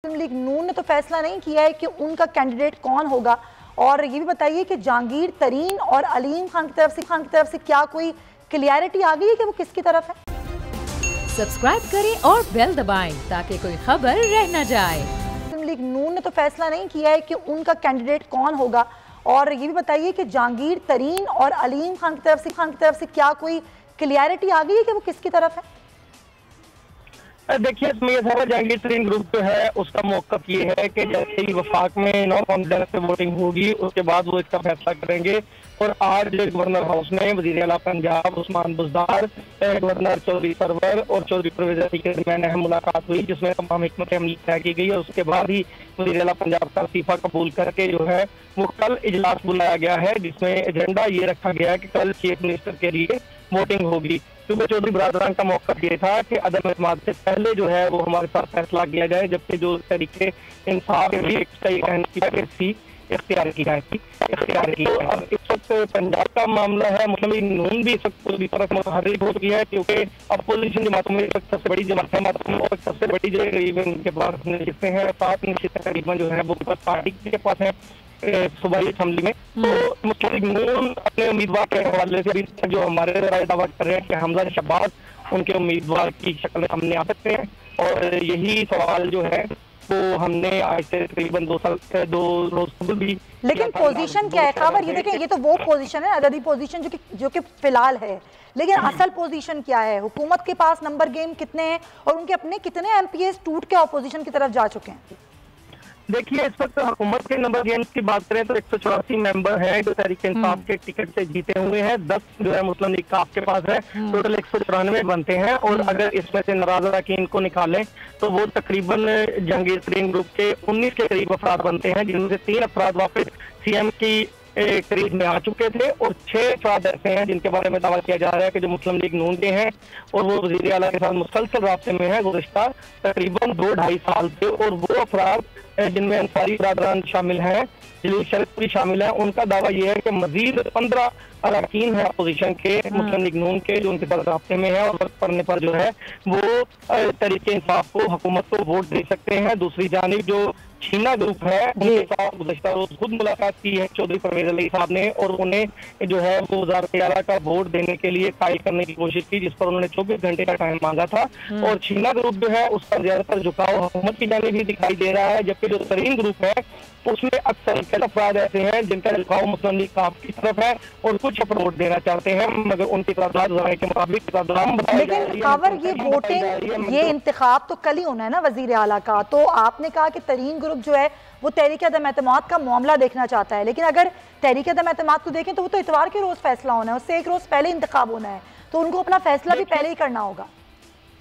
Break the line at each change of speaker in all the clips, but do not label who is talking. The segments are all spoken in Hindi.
मुस्लिम लीग नून ने तो फैसला नहीं किया है कि उनका कैंडिडेट कौन होगा। और ये भी बताइए कि जहांगीर तरीन और अलीम खान की तरफ से क्या कोई क्लियरिटी आ गई है कि वो किसकी तरफ है।
सब्सक्राइब करें और बेल दबाएं ताकि कोई खबर रह न जाए।
मुस्लिम लीग नून ने तो फैसला नहीं किया है कि उनका कैंडिडेट कौन होगा। और ये भी बताइए कि जहांगीर तरीन और अलीम खान की तरफ से क्या कोई क्लियरिटी आ गई है कि वो किसकी तरफ है।
देखिए, इसमें यह सारा जहांगीर तरीन ग्रुप जो है उसका मौक़िफ़ ये है कि जैसे ही वफाक में नो कॉन्फिडेंस पे वोटिंग होगी उसके बाद वो इसका फैसला करेंगे। और आज गवर्नर हाउस में वज़ीर आला पंजाब उस्मान बुज़दार, गवर्नर चौधरी सरवर और चौधरी परवेज़ रफ़ीक के दरमियान अहम मुलाकात हुई जिसमें तमाम हिकमत अमली तय की गई। और उसके बाद ही वज़ीर आला पंजाब का इस्तीफ़ा कबूल करके जो है वो कल इजलास बुलाया गया है जिसमें एजेंडा ये रखा गया है कि कल चीफ मिनिस्टर के लिए वोटिंग होगी। क्योंकि चौधरी बरादरान का मौक़िफ़ ये था कि अदम एतमाद से पहले जो है वो हमारे साथ फैसला किया जाए, जबकि जो तरीके इंसाफ की इख्तियार की जाए अब इस वक्त पंजाब का मामला है। मुस्लिम लीग नून भी इस वक्त पूरी तरह से मुतहर्रिक हो चुकी है क्योंकि अपोजिशन जमातों में सबसे बड़ी जमात है और सबसे बड़ी जो करीबन उनके पास नशिस्तें हैं 7 नशिस्तें करीबन जो है वो पार्टी के पास है सूबाई असम्बली में। तो मुस्लिम लीग नून अपने उम्मीदवार के हवाले से अभी तक जो हमारे राय दावा कर रहे हैं कि हमजा शहबाज उनके उम्मीदवार की शक्ल में सामने आ सकते हैं। और यही सवाल जो है वो हमने आज से तकरीबन 2 रोज कबल भी।
लेकिन पोजीशन क्या है खबर, ये देखें, ये तो वो पोजीशन है अददी पोजीशन जो कि फिलहाल है, लेकिन असल पोजीशन क्या है। हुकूमत के पास नंबर गेम कितने हैं और उनके अपने कितने एमपीएस टूट के अपोजिशन की तरफ जा चुके हैं।
देखिए, इस वक्त हुकूमत के नंबर गेम्स की बात करें तो 184 मेंबर हैं जो तहरीक इंसाफ के टिकट से जीते हुए हैं। 10 जो है मुस्लिम लीग का आपके पास है, टोटल 194 बनते हैं। और अगर इसमें से नाराज अरकान को निकालें तो वो तकरीबन जहांगीर तरीन ग्रुप के 19 के करीब अफराद बनते हैं, जिनमें से 3 अफराद वापस सीएम की करीब में आ चुके थे और 6 अफराद ऐसे हैं जिनके बारे में दावा किया जा रहा है कि जो मुस्लिम लीग नून के हैं और वो वज़ीर आला के साथ मुसलसल राब्ते में है गुज़िश्ता तकरीबन 2-2.5 साल से। और वो अफराद जिनमें अंसारी बरादरान शामिल हैं, जलील शरीफ भी शामिल है, उनका दावा यह है कि मजीद 15 अरकान है अपोजिशन के मुस्लिम लीग नून के जो उनके साथ राब्ते में है और वक्त पड़ने पर जो है वो तरीके इंसाफ को हुकूमत को वोट दे सकते हैं। दूसरी जानिब जो छीना ग्रुप है उनके साथ गुज़श्ता रोज खुद मुलाकात की है चौधरी परवेज़ अली साहब ने और उन्हें जो है वो वज़ारत आला का वोट देने के लिए कायल करने की कोशिश की, जिस पर उन्होंने 24 घंटे का टाइम मांगा था। और छीना ग्रुप जो है उसका ज्यादातर झुकाव हुकूमत की जानिब भी दिखाई दे रहा है, जबकि जो तरीन ग्रुप है उसमें अक्सर कई अफराद ऐसे हैं जिनका झुकाव मुस्लिम लीग की तरफ है और कुछ वोट देना चाहते हैं मगर उनकी तादाद के मुताबिक।
लेकिन खबर ये वोटिंग ये इंतखाब तो कल ही होना है ना वजीर आला का, तो आपने कहा कि तरीन ग्रुप जो है वो तहरीक अदम एतमाद का मामला देखना चाहता है, लेकिन अगर तहरीक अदम एतमाद को देखें तो वो तो इतवार के रोज फैसला होना है, उससे एक रोज पहले इंतखाब होना है, तो उनको अपना फैसला भी पहले ही करना होगा।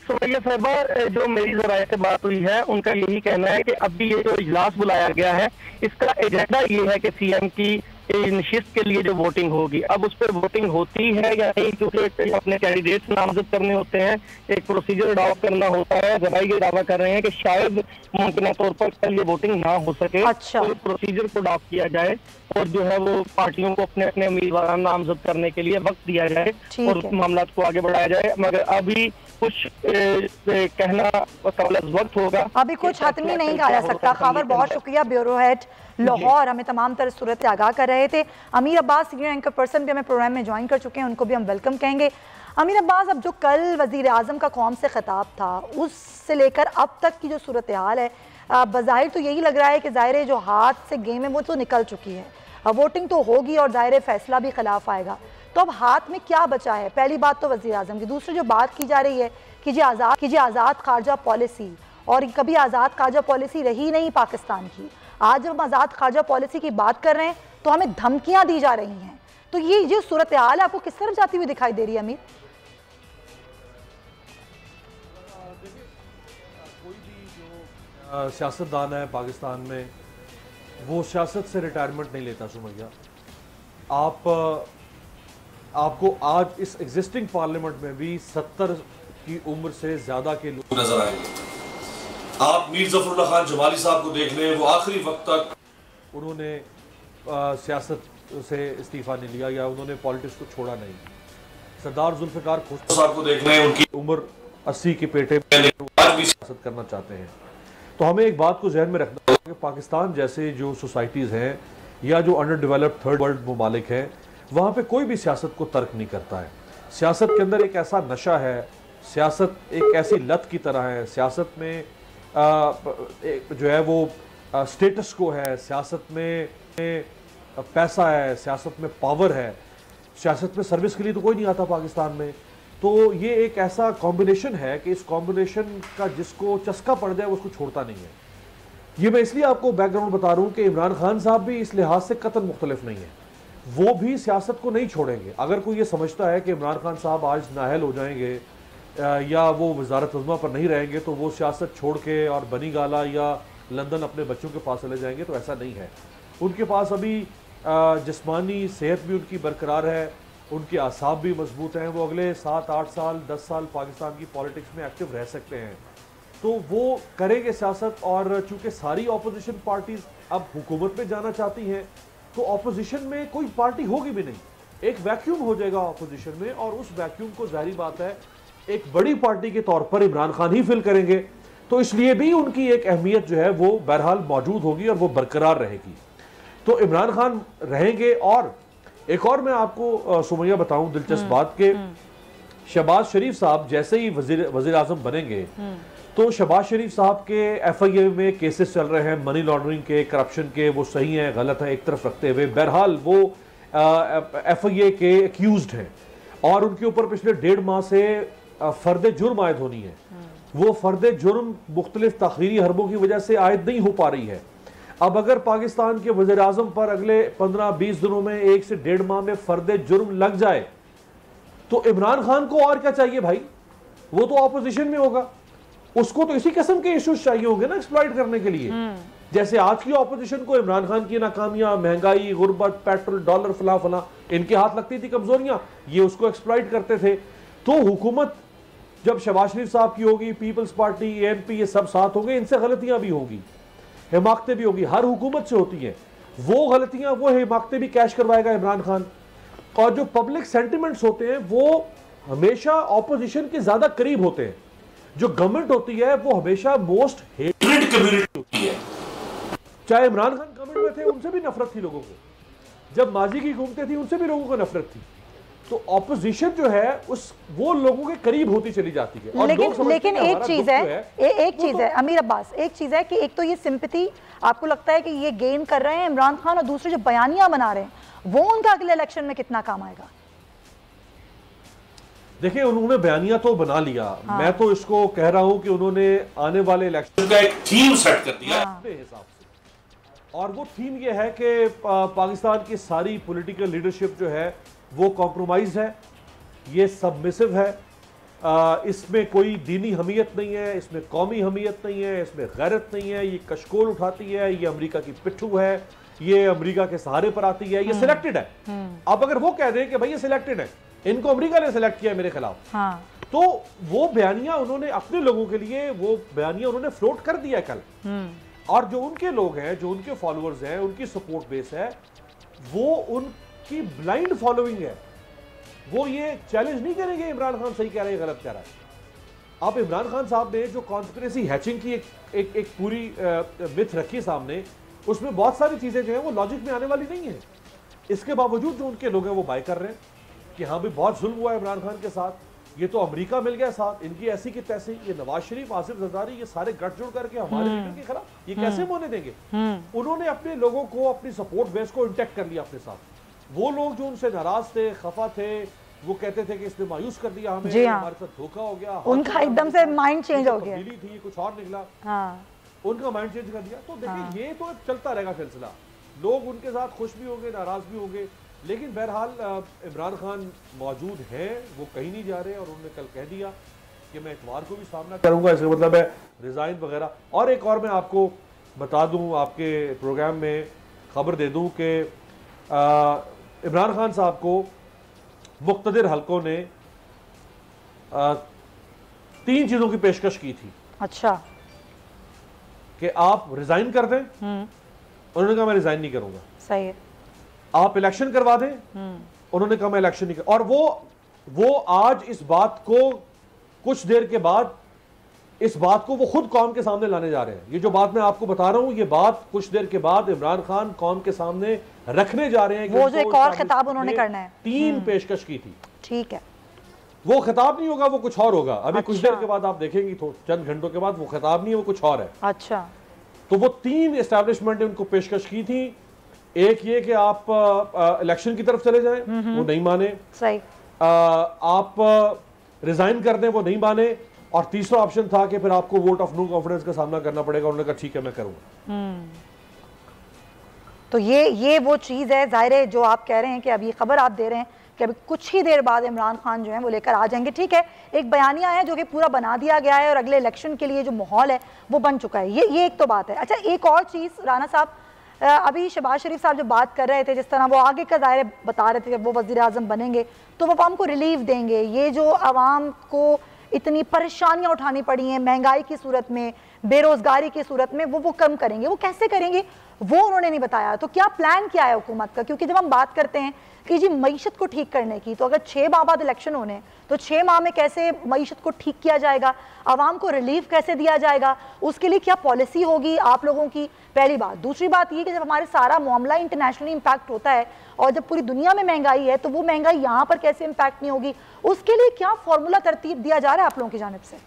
सुमैया साहबा, जो मेरी ज़राए से बात हुई है उनका यही कहना है कि अभी ये जो इजलास बुलाया गया है इसका एजेंडा ये है कि सीएम की नशिस्त के लिए जो वोटिंग होगी, अब उस पर वोटिंग होती है या नहीं, क्योंकि अपने कैंडिडेट्स नामजद करने होते हैं, एक प्रोसीजर अडॉप्ट करना होता है। ज़राए ये दावा कर रहे हैं कि शायद मुमकिन तौर पर कल ये वोटिंग ना हो सके।
अच्छा।
तो प्रोसीजर को अडॉप्ट किया जाए और जो है वो पार्टियों को अपने अपने उम्मीदवार नामजद करने के लिए वक्त दिया जाए और मामला को आगे बढ़ाया जाए। मगर अभी कुछ कहना कबल वक्त होगा,
अभी कुछ हतमी नहीं कहा जा सकता। खबर बहुत शुक्रिया, ब्यूरो हेड लाहौर हमें तमाम तरह सूरत से आगाह कर रहे थे। अमीर अब्बास सीनियर एंकर पर्सन भी हमें प्रोग्राम में ज्वाइन कर चुके हैं, उनको भी हम वेलकम कहेंगे। अमीर अब्बास, अब जो कल वजीर आजम का कौम से खिताब था उससे लेकर अब तक की जो सूरत हाल है, बज़ाहिर तो यही लग रहा है कि ज़ाहिर जो हाथ से गेम है वो तो निकल चुकी है, वोटिंग तो होगी और ज़ाहिर फैसला भी खिलाफ आएगा, तो अब हाथ में क्या बचा है। पहली बात तो वज़ीर आज़म की। दूसरी जो बात की जा रही है कि आज़ाद खारजा पॉलिसी, और कभी आज़ाद खारजा पॉलिसी रही नहीं पाकिस्तान की, आज जब हम आज़ाद खारजा पॉलिसी की बात कर रहे हैं तो हमें धमकियां दी जा रही हैं, तो ये जो सूरत हाल है आपको किस तरफ जाती हुई दिखाई दे रही है अमीर।
कोई भी जो सियासतदान है पाकिस्तान में वो सियासत से रिटायरमेंट नहीं लेता। सुमैया, आपको आज इस एग्जिस्टिंग पार्लियामेंट में भी 70 की उम्र से ज्यादा के लोग नजर आएंगे। आप मीर जफरुल्लाह खान जमाली साहब को देख लें, वो आखिरी वक्त तक उन्होंने सियासत से इस्तीफा नहीं लिया या उन्होंने पॉलिटिक्स को छोड़ा नहीं। सरदार जुल्फिकार साहब को देख लें, उनकी उम्र 80 के पेटे में आज भी सियासत करना चाहते हैं। तो हमें एक बात को जहन में रखना है कि पाकिस्तान जैसे जो सोसाइटीज़ हैं या जो अंडर डेवलप्ड थर्ड वर्ल्ड ममालिक हैं, वहाँ पे कोई भी सियासत को तर्क नहीं करता है। सियासत के अंदर एक ऐसा नशा है, सियासत एक ऐसी लत की तरह है, सियासत में जो है वो स्टेटस को है, सियासत में पैसा है, सियासत में पावर है, सियासत में सर्विस के लिए तो कोई नहीं आता पाकिस्तान में। तो ये एक ऐसा कॉम्बिनेशन है कि इस कॉम्बिनेशन का जिसको चस्का पड़ जाए उसको छोड़ता नहीं है। ये मैं इसलिए आपको बैकग्राउंड बता रहा हूँ कि इमरान खान साहब भी इस लिहाज से कतई मुख्तलिफ नहीं है, वो भी सियासत को नहीं छोड़ेंगे। अगर कोई ये समझता है कि इमरान खान साहब आज नाअहल हो जाएंगे या वो वजारत अज़्मा पर नहीं रहेंगे तो वो सियासत छोड़ के और बनी गाला या लंदन अपने बच्चों के पास चले जाएंगे, तो ऐसा नहीं है। उनके पास अभी जिस्मानी सेहत भी उनकी बरकरार है, उनके आसाब भी मजबूत हैं, वो अगले 7-8 साल 10 साल पाकिस्तान की पॉलिटिक्स में एक्टिव रह सकते हैं, तो वो करेंगे सियासत। और चूंकि सारी अपोजिशन पार्टीज अब हुकूमत में जाना चाहती हैं तो अपोजिशन में कोई पार्टी होगी भी नहीं, एक वैक्यूम हो जाएगा अपोजिशन में, और उस वैक्यूम को जाहिर बात है एक बड़ी पार्टी के तौर पर इमरान खान ही फिल करेंगे। तो इसलिए भी उनकी एक अहमियत जो है वो बहरहाल मौजूद होगी और वो बरकरार रहेगी। तो इमरान खान रहेंगे। और एक और मैं आपको सुमैया बताऊं दिलचस्प बात के, शहबाज शरीफ साहब जैसे ही वजीर आजम बनेंगे तो शहबाज शरीफ साहब के FIA में केसेस चल रहे हैं मनी लॉन्ड्रिंग के, करप्शन के, वो सही हैं गलत हैं एक तरफ रखते हुए, बहरहाल वो FIA के एक्यूज्ड हैं और उनके ऊपर पिछले 1.5 माह से फर्द जुर्म आयद होनी है। वो फर्द जुर्म मुख्तलिफ तखरीरी हरबों की वजह से आयद नहीं हो पा रही है। अब अगर पाकिस्तान के वज़ीर आज़म पर अगले 15-20 दिनों में 1 से 1.5 माह में फर्द जुर्म लग जाए तो इमरान खान को और क्या चाहिए भाई? वो तो ऑपोजिशन में होगा, उसको तो इसी किस्म के इश्यूज चाहिए होंगे ना एक्सप्लॉइट करने के लिए। जैसे आज की ऑपोजिशन को इमरान खान की नाकामियां, महंगाई, गुर्बत, पेट्रोल, डॉलर, फला फला इनके हाथ लगती थी कमजोरियां, ये उसको एक्सप्लॉइट करते थे। तो हुकूमत जब शहबाज शरीफ साहब की होगी, पीपल्स पार्टी, ANP ये सब साथ होंगे, इनसे गलतियां भी होगी, हिमाकतें भी होगी, हर हुकूमत से होती हैं वो गलतियां, वो हिमाकतें भी कैश करवाएगा इमरान खान। और जो पब्लिक सेंटिमेंट्स होते हैं वो हमेशा ऑपोजिशन के ज्यादा करीब होते हैं। जो गवर्नमेंट होती है वो हमेशा मोस्ट हेटेड कम्युनिटी होती है। चाहे इमरान खान गवर्नमेंट में थे उनसे भी नफरत थी लोगों को, जब माजी की हुकूमतें थी उनसे भी लोगों को नफरत थी। तो ऑपोजिशन जो है उस वो लोगों के करीब होती चली जाती है। और
लेकिन एक चीज है अमीर अब्बास, एक चीज है कि एक तो ये सिंपैथी आपको लगता है कि ये गेन कर रहे हैं इमरान खान, और दूसरे जो बयानियां बना रहे हैं वो उनका अगले इलेक्शन में कितना काम आएगा?
देखिए उन्होंने बयानिया तो बना लिया, मैं तो इसको कह रहा हूं कि उन्होंने आने वाले इलेक्शन का एक थीम सेट कर दिया अपने हिसाब से। और वो थीम ये है कि पाकिस्तान की सारी पॉलिटिकल लीडरशिप जो है वो कॉम्प्रोमाइज है, ये सबमिसिव है, इसमें कोई दीनी हमीयत नहीं है, इसमें कौमी हमीयत नहीं है, इसमें गैरत नहीं है, ये कशकोल उठाती है, ये अमेरिका की पिट्ठू है, ये अमेरिका के सहारे पर आती है, ये सिलेक्टेड है। अब अगर वो कह दें कि भाई ये सिलेक्टेड है, इनको अमेरिका ने सिलेक्ट किया मेरे खिलाफ, तो वो बयानिया उन्होंने अपने लोगों के लिए वो बयानिया उन्होंने फ्लोट कर दिया कल। और जो उनके लोग हैं, जो उनके फॉलोअर्स हैं, उनकी सपोर्ट बेस है, वो उनकी ब्लाइंड फॉलोइंग है, वो ये चैलेंज नहीं करेंगे इमरान खान सही कह रहे हैं गलत कह रहा है। अब इमरान खान साहब ने जो कॉन्स्पिरेसी हैचिंग की एक पूरी मिथ रखी सामने, उसमें बहुत सारी चीजें जो है वो लॉजिक में आने वाली नहीं है। इसके बावजूद जो उनके लोग हैं वो बाय कर रहे हैं कि हाँ भी बहुत जुल्म हुआ है इमरान खान के साथ, ये तो अमेरिका मिल गया साथ, इनकी ऐसी की तैसी, ये नवाज शरीफ, आसिफ जरदारी, ये सारे गठजोड़ करके हमारे लीडर के खिलाफ ये कैसे होने देंगे? उन्होंने अपने लोगों को, अपनी सपोर्ट बेस को इंटैक्ट कर लिया अपने साथ। वो लोग जो उनसे नाराज थे, खफा थे, वो कहते थे कि इसने मायूस कर दिया हमें, हमारे साथ धोखा हो गया,
उनका एकदम से माइंड चेंज हो गया,
थी कुछ और निकला, उनका माइंड चेंज कर दिया। तो देखिए ये तो चलता रहेगा सिलसिला, लोग उनके साथ खुश भी होंगे, नाराज भी होंगे, लेकिन बहरहाल इमरान खान मौजूद हैं, वो कहीं नहीं जा रहे। और उन्होंने कल कह दिया कि मैं इतवार को भी सामना करूंगा, इसका मतलब है रिजाइन वगैरह। और एक और मैं आपको बता दूं, आपके प्रोग्राम में खबर दे दूं कि इमरान खान साहब को मुख्तदिर हलकों ने 3 चीजों की पेशकश की थी।
अच्छा,
कि आप रिजाइन कर दें, उन्होंने कहा मैं रिजाइन नहीं करूंगा।
सही है।
आप इलेक्शन करवा दें, उन्होंने कहा मैं इलेक्शन नहीं कर। और वो आज इस बात को कुछ देर के बाद इस बात को वो खुद कौम के सामने लाने जा रहे हैं। ये जो बात मैं आपको बता रहा हूं, ये बात कुछ देर के बाद इमरान खान कौम के सामने रखने जा रहे हैं।
वो जो एक और खिताब उन्होंने करना है,
3 पेशकश की थी।
ठीक है,
वो खिताब नहीं होगा, वो कुछ और होगा। अभी कुछ देर के बाद आप देखेंगी, तो चंद घंटों के बाद, वो खिताब नहीं है, वो कुछ और है।
अच्छा, तो
वो 3 एस्टैब्लिशमेंट ने उनको पेशकश की थी। एक ये कि आप इलेक्शन की तरफ चले जाएं, वो नहीं माने।
सही।
आप रिजाइन कर दें, वो नहीं माने। और तीसरा ऑप्शन था कि फिर आपको वोट ऑफ नो कॉन्फिडेंस का सामना करना पड़ेगा। उन्होंने कहा ठीक है, मैं करूंगा।
तो ये वो चीज है, जाहिर है जो आप कह रहे हैं कि अभी खबर आप दे रहे हैं कि अभी कुछ ही देर बाद इमरान खान जो है वो लेकर आ जाएंगे। ठीक है, एक बयानिया है जो कि पूरा बना दिया गया है और अगले इलेक्शन के लिए जो माहौल है वो बन चुका है। ये एक तो बात है। अच्छा, एक और चीज़ राना साहब, अभी शहबाज शरीफ साहब जो बात कर रहे थे, जिस तरह वो आगे का ज़ाहिर बता रहे थे जब वो वज़ीर आज़म बनेंगे तो वो आवाम को रिलीफ देंगे। ये जो आवाम को इतनी परेशानियां उठानी पड़ी हैं महंगाई की सूरत में, बेरोजगारी की सूरत में, वो कम करेंगे। वो कैसे करेंगे वो उन्होंने नहीं बताया। तो क्या प्लान क्या है हुकूमत का? क्योंकि जब हम बात करते हैं कि जी मईशत को ठीक करने की, तो अगर 6 माह बाद इलेक्शन होने, तो 6 माह में कैसे मईशत को ठीक किया जाएगा, आवाम को रिलीफ कैसे दिया जाएगा, उसके लिए क्या पॉलिसी होगी आप लोगों की? पहली बात। दूसरी बात ये कि जब हमारे सारा मामला इंटरनेशनली इम्पैक्ट होता है और जब पूरी दुनिया में महंगाई है, तो वो महंगाई यहाँ पर कैसे इम्पैक्ट नहीं होगी, उसके लिए क्या फॉर्मूला तरतीब दिया जा रहा है आप लोगों की जानिब से?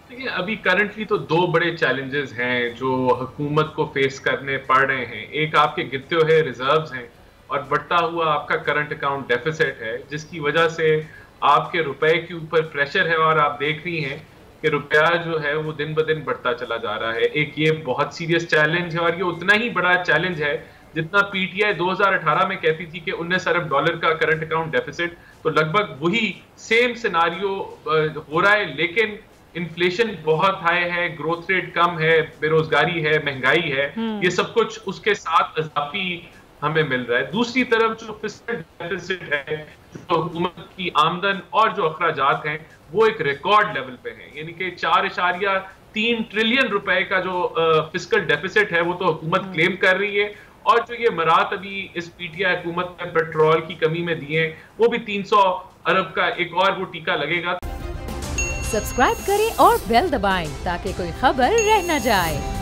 देखिए, अभी करंटली तो 2 बड़े चैलेंजेस हैं जो हुकूमत को फेस करने पड़ रहे हैं। एक आपके गिरते हुए रिजर्व्स हैं और बढ़ता हुआ आपका करंट अकाउंट डेफिसिट है, जिसकी वजह से आपके रुपए के ऊपर प्रेशर है और आप देख रही हैं कि रुपया जो है वो दिन ब दिन बढ़ता चला जा रहा है। एक ये बहुत सीरियस चैलेंज है और ये उतना ही बड़ा चैलेंज है जितना पीटीआई 2018 में कहती थी कि 19 अरब डॉलर का करंट अकाउंट डेफिसिट। तो लगभग वही सेम सिनारियो हो रहा है, लेकिन इन्फ्लेशन बहुत हाई है, ग्रोथ रेट कम है, बेरोजगारी है, महंगाई है, ये सब कुछ उसके साथ इजाफी हमें मिल रहा है। दूसरी तरफ जो फिस्कल डेफिसिट है, जो हुकूमत की आमदन और जो अखराजात हैं, वो एक रिकॉर्ड लेवल पे है। यानी कि 4.3 ट्रिलियन रुपए का जो फिस्कल डेफिसिट है वो तो हुकूमत क्लेम कर रही है। और जो ये मरात अभी इस पीटीआई हुकूमत ने पेट्रोल की कमी में दिए, वो भी 300 अरब का एक और वो टीका लगेगा।
सब्सक्राइब करें और बेल दबाएं ताकि कोई खबर रह न जाए।